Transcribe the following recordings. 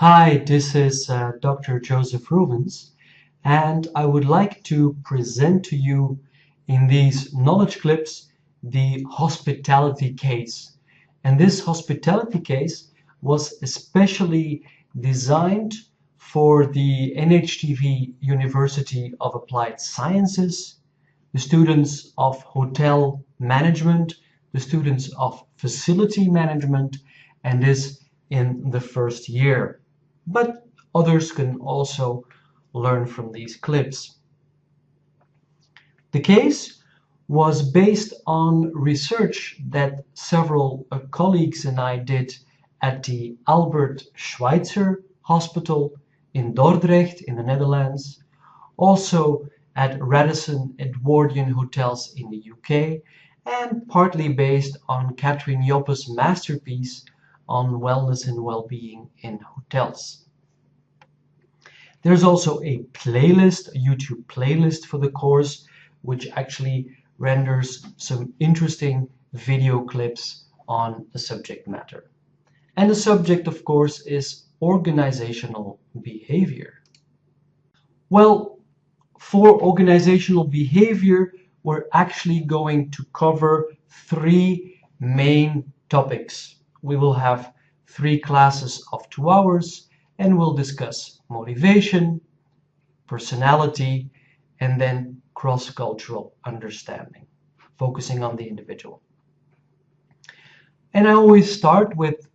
Hi, this is Dr. Joseph Rubens, and I would like to present to you in these knowledge clips the hospitality case. And this hospitality case was especially designed for the NHTV University of Applied Sciences, the students of hotel management, the students of facility management, and this in the first year. But others can also learn from these clips. The case was based on research that several colleagues and I did at the Albert Schweitzer Hospital in Dordrecht in the Netherlands, also at Radisson Edwardian Hotels in the UK, and partly based on Catherine Joppe's masterpiece on wellness and well-being in hotels. There's also a playlist, a YouTube playlist for the course, which actually renders some interesting video clips on the subject matter. And the subject, of course, is organizational behavior. Well, for organizational behavior, we're actually going to cover three main topics. We will have 3 classes of 2 hours, and we'll discuss motivation, personality, and then cross-cultural understanding, focusing on the individual. And I always start with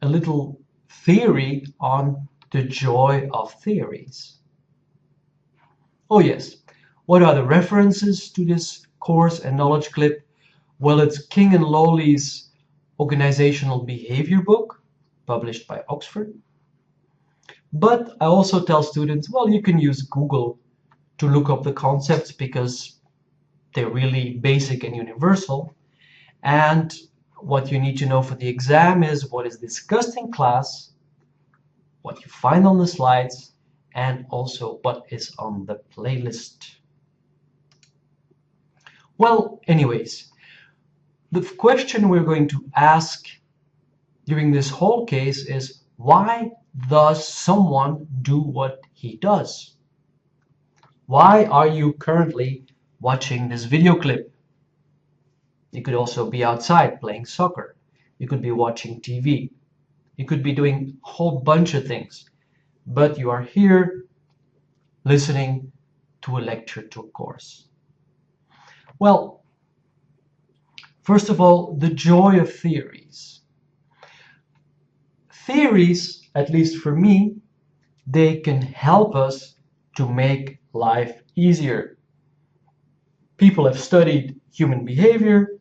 a little theory on the joy of theories. Oh yes, what are the references to this course and knowledge clip? Well, it's King and Lowley's Organizational Behavior book, published by Oxford. But I also tell students, well, you can use Google to look up the concepts because they're really basic and universal. And what you need to know for the exam is what is discussed in class, what you find on the slides, and also what is on the playlist. Well, anyways, the question we're going to ask during this whole case is, why does someone do what he does? Why are you currently watching this video clip? You could also be outside playing soccer. You could be watching TV. You could be doing a whole bunch of things. But you are here listening to a lecture, to a course. Well, first of all, the joy of theories. Theories, at least for me, they can help us to make life easier. People have studied human behavior,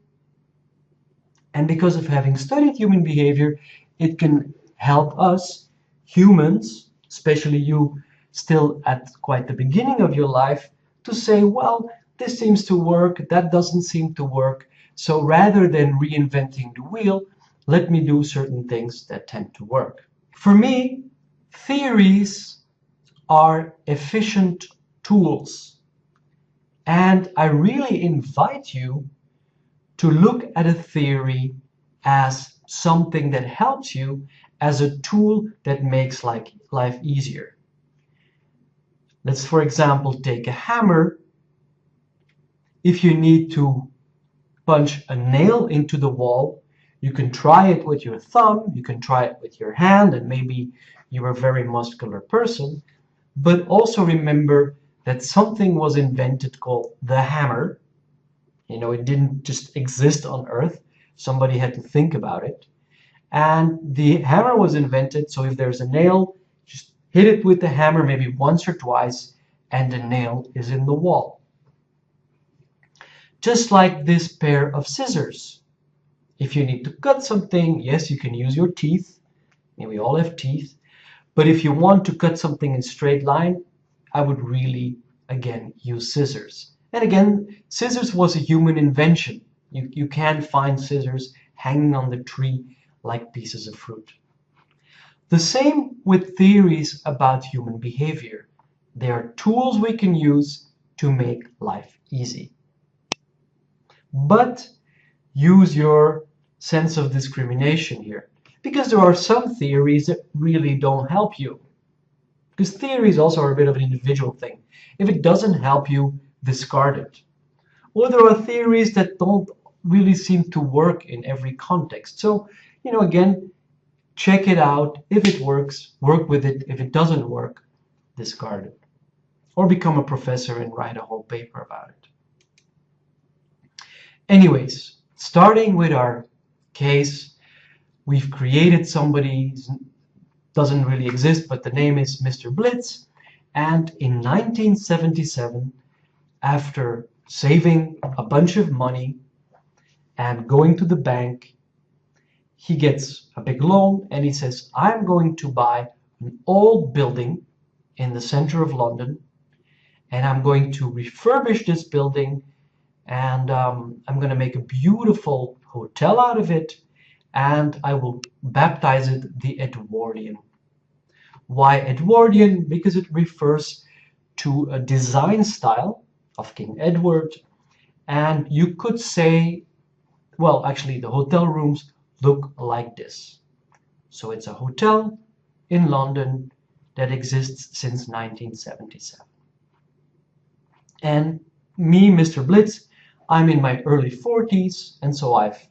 and because of having studied human behavior, it can help us, humans, especially you still at quite the beginning of your life, to say, well, this seems to work, that doesn't seem to work. So rather than reinventing the wheel, let me do certain things that tend to work. For me, theories are efficient tools. And I really invite you to look at a theory as something that helps you, as a tool that makes life easier. Let's, for example, take a hammer. If you need to punch a nail into the wall, you can try it with your thumb, you can try it with your hand, and maybe you're a very muscular person. But also remember that something was invented called the hammer. You know, it didn't just exist on Earth. Somebody had to think about it. And the hammer was invented, so if there's a nail, just hit it with the hammer maybe once or twice, and the nail is in the wall. Just like this pair of scissors. If you need to cut something, yes, you can use your teeth. And we all have teeth. But if you want to cut something in straight line, I would really, again, use scissors. And again, scissors was a human invention. You can't find scissors hanging on the tree like pieces of fruit. The same with theories about human behavior. They are tools we can use to make life easy. But use your sense of discrimination here. Because there are some theories that really don't help you. Because theories also are a bit of an individual thing. If it doesn't help you, discard it. Or there are theories that don't really seem to work in every context. So, again, check it out. If it works, work with it. If it doesn't work, discard it. Or become a professor and write a whole paper about it. Anyways, starting with our case, we've created somebody, doesn't really exist, but the name is Mr. Blitz. And in 1977, after saving a bunch of money and going to the bank, he gets a big loan and he says, I'm going to buy an old building in the center of London, and I'm going to refurbish this building, and I'm going to make a beautiful hotel out of it, and I will baptize it the Edwardian. Why Edwardian? Because it refers to a design style of King Edward, and you could say, well, actually the hotel rooms look like this. So it's a hotel in London that exists since 1977. And me, Mr. Blitz, I'm in my early 40s, and so I've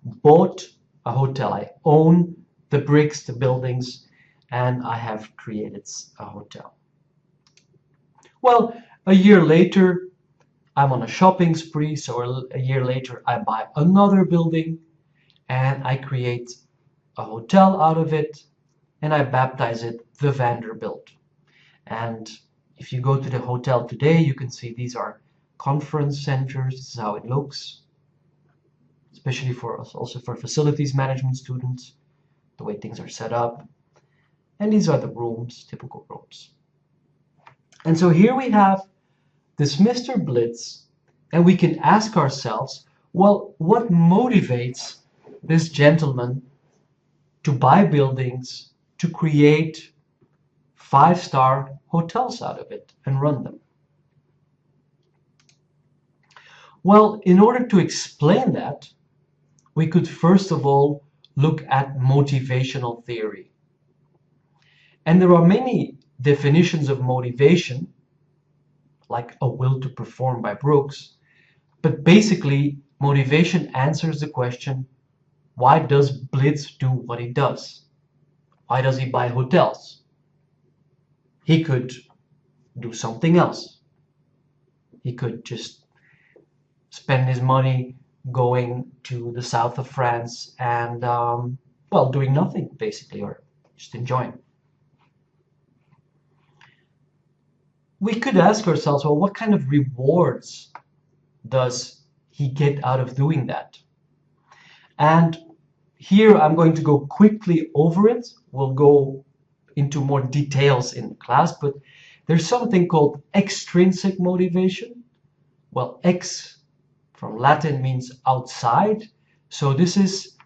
bought a hotel. I own the bricks, the buildings, and I have created a hotel. Well, a year later, I'm on a shopping spree, so a year later I buy another building and I create a hotel out of it, and I baptize it the Vanderbilt. And if you go to the hotel today, you can see these are conference centers. This is how it looks, especially for us, also for facilities management students, the way things are set up. And these are the rooms, typical rooms. And so here we have this Mr. Blitz, and we can ask ourselves, well, what motivates this gentleman to buy buildings, to create 5-star hotels out of it and run them? Well, in order to explain that, we could first of all look at motivational theory. And there are many definitions of motivation, like a will to perform by Brooks, but basically motivation answers the question, why does Blitz do what he does? Why does he buy hotels? He could do something else. He could just spend his money going to the south of France and, well, doing nothing, basically, or just enjoying. We could ask ourselves, well, what kind of rewards does he get out of doing that? And here I'm going to go quickly over it. We'll go into more details in class, but there's something called extrinsic motivation. Well, ex from Latin means outside. So this is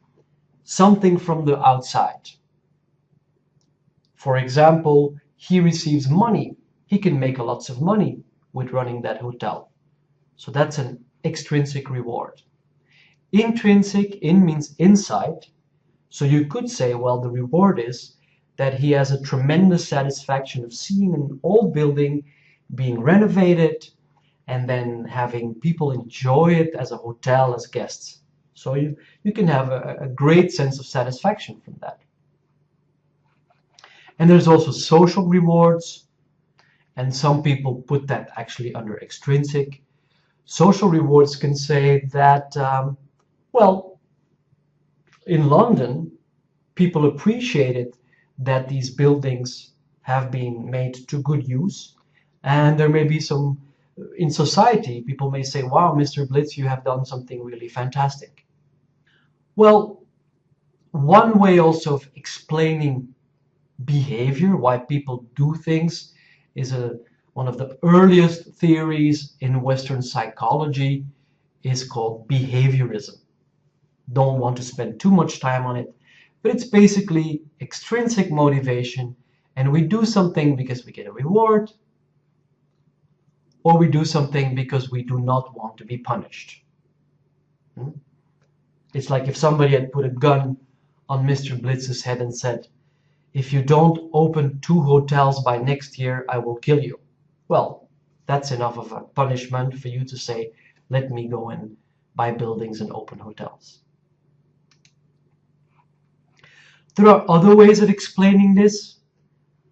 something from the outside. For example, he receives money. He can make lots of money with running that hotel. So that's an extrinsic reward. Intrinsic, in means inside. So you could say, well, the reward is that he has a tremendous satisfaction of seeing an old building being renovated and then having people enjoy it as a hotel, as guests. So you can have a great sense of satisfaction from that. And there's also social rewards, and some people put that actually under extrinsic. Social rewards can say that, well, in London, people appreciated that these buildings have been made to good use, and there may be some, in society, people may say, wow, Mr. Blitz, you have done something really fantastic. Well, one way also of explaining behavior, why people do things, is one of the earliest theories in Western psychology is called behaviorism. Don't want to spend too much time on it, but it's basically extrinsic motivation, and we do something because we get a reward, or we do something because we do not want to be punished. It's like if somebody had put a gun on Mr. Blitz's head and said, "If you don't open 2 hotels by next year, I will kill you." Well, that's enough of a punishment for you to say, "Let me go and buy buildings and open hotels." There are other ways of explaining this.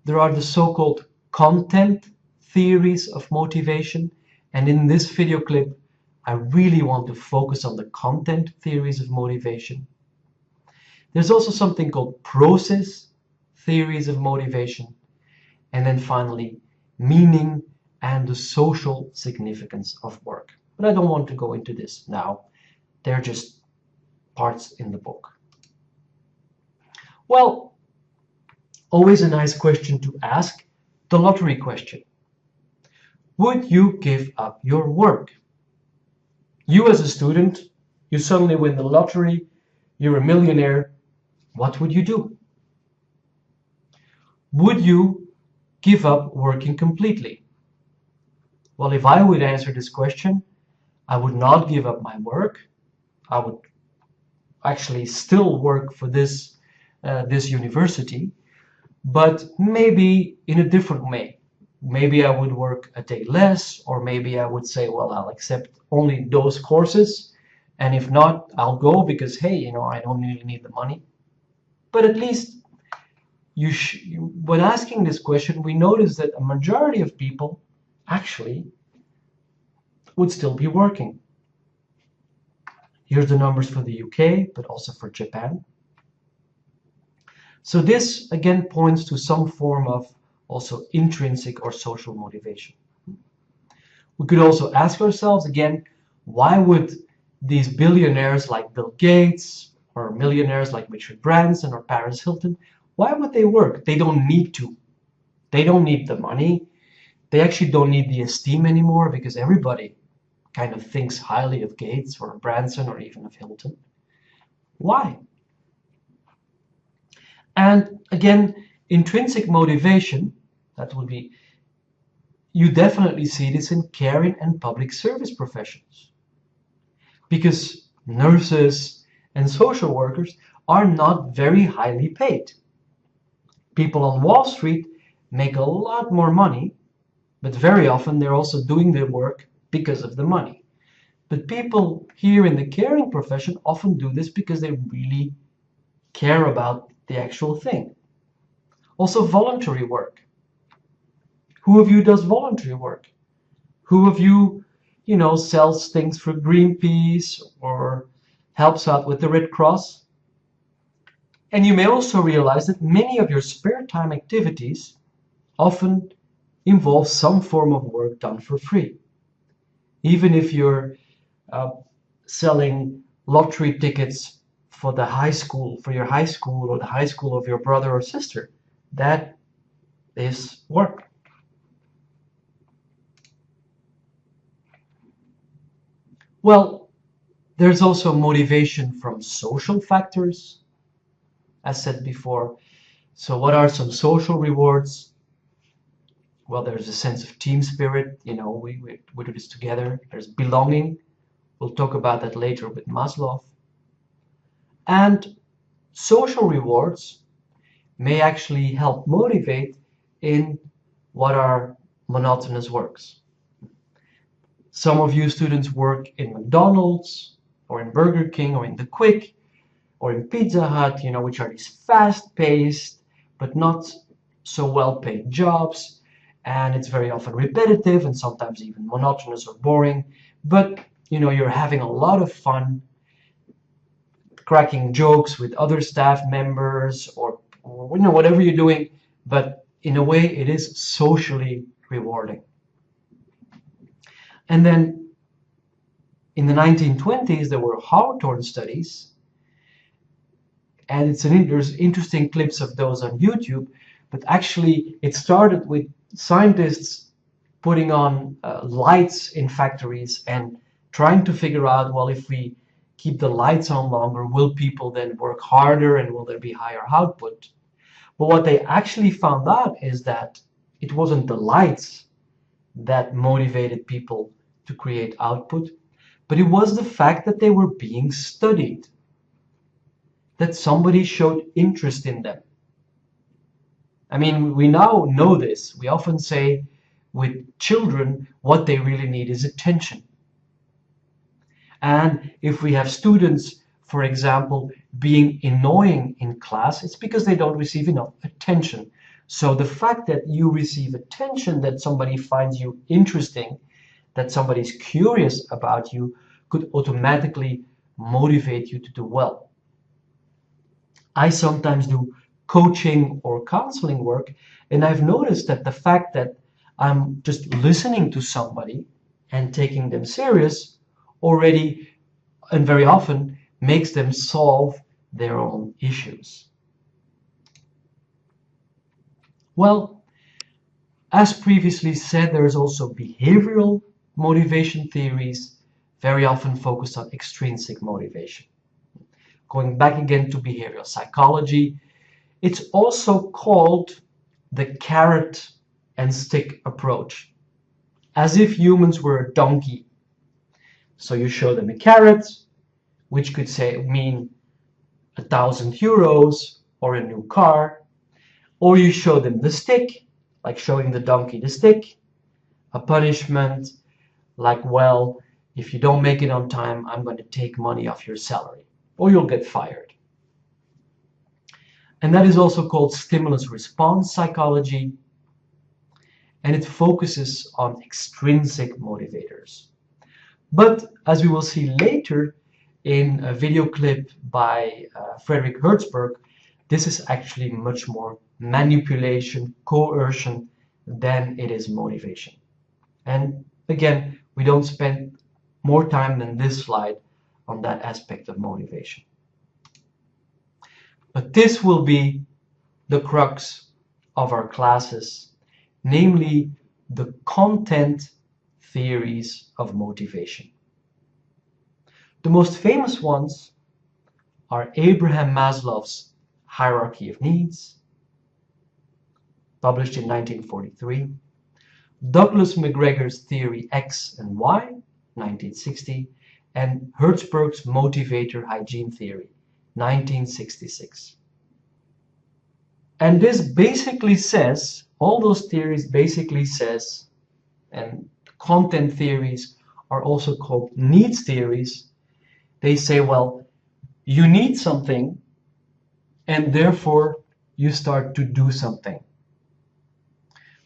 There are the so-called content theories of motivation. And in this video clip, I really want to focus on the content theories of motivation. There's also something called process theories of motivation. And then finally, meaning and the social significance of work. But I don't want to go into this now. They're just parts in the book. Well, always a nice question to ask, the lottery question. Would you give up your work? You as a student, you suddenly win the lottery, you're a millionaire, what would you do? Would you give up working completely? Well, if I would answer this question, I would not give up my work. I would actually still work for this university, but maybe in a different way. Maybe I would work a day less, or maybe I would say, well, I'll accept only those courses, and if not, I'll go because, hey, I don't really need the money. But at least when asking this question, we notice that a majority of people actually would still be working. Here's the numbers for the UK, but also for Japan. So this again points to some form of also intrinsic or social motivation. We could also ask ourselves again, why would these billionaires like Bill Gates or millionaires like Richard Branson or Paris Hilton, why would they work? They don't need to. They don't need the money. They actually don't need the esteem anymore because everybody kind of thinks highly of Gates or Branson or even of Hilton. Why? And again, intrinsic motivation, that would be, you definitely see this in caring and public service professions. Because nurses and social workers are not very highly paid. People on Wall Street make a lot more money, but very often they're also doing their work because of the money. But people here in the caring profession often do this because they really care about the actual thing. Also voluntary work. Who of you does voluntary work? Who of you, sells things for Greenpeace or helps out with the Red Cross? And you may also realize that many of your spare time activities often involve some form of work done for free. Even if you're selling lottery tickets for your high school or the high school of your brother or sister, that is work. Well, there's also motivation from social factors, as said before. So what are some social rewards? Well, there's a sense of team spirit, we do this together. There's belonging. We'll talk about that later with Maslow. And social rewards may actually help motivate in what are monotonous works. Some of you students work in McDonald's or in Burger King or in the Quick or in Pizza Hut, which are these fast-paced but not so well-paid jobs, and it's very often repetitive and sometimes even monotonous or boring, but you're having a lot of fun cracking jokes with other staff members or whatever you're doing, but in a way it is socially rewarding. And then in the 1920s there were Hawthorne studies, and there's interesting clips of those on YouTube, but actually it started with scientists putting on lights in factories and trying to figure out, well, if we keep the lights on longer, will people then work harder and will there be higher output? But what they actually found out is that it wasn't the lights that motivated people to create output, but it was the fact that they were being studied. that somebody showed interest in them. I mean, we now know this. We often say with children, what they really need is attention. And if we have students, for example, being annoying in class, it's because they don't receive enough attention. So the fact that you receive attention, that somebody finds you interesting, that somebody's curious about you, could automatically motivate you to do well. I sometimes do coaching or counseling work, and I've noticed that the fact that I'm just listening to somebody and taking them serious already and very often makes them solve their own issues. Well, as previously said, there is also behavioral motivation theories, very often focused on extrinsic motivation. Going back again to behavioral psychology, it's also called the carrot and stick approach, as if humans were a donkey. So you show them a carrot, which could mean €1,000 or a new car, or you show them the stick, like showing the donkey the stick, a punishment, like, well, if you don't make it on time, I'm going to take money off your salary, or you'll get fired. And that is also called stimulus response psychology, and it focuses on extrinsic motivators. But as we will see later in a video clip by Frederick Hertzberg, this is actually much more manipulation, coercion than it is motivation. And again, we don't spend more time than this slide on that aspect of motivation. But this will be the crux of our classes, namely the content theories of motivation. The most famous ones are Abraham Maslow's Hierarchy of Needs, published in 1943, Douglas McGregor's Theory X and Y, 1960, and Hertzberg's Motivator Hygiene Theory, 1966. And this basically says, all those theories basically says, and content theories are also called needs theories. They say, well, you need something, and therefore you start to do something.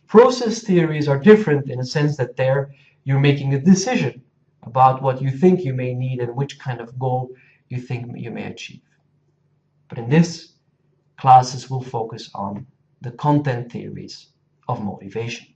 Process theories are different in a sense that there you're making a decision about what you think you may need and which kind of goal you think you may achieve. But in this, classes will focus on the content theories of motivation.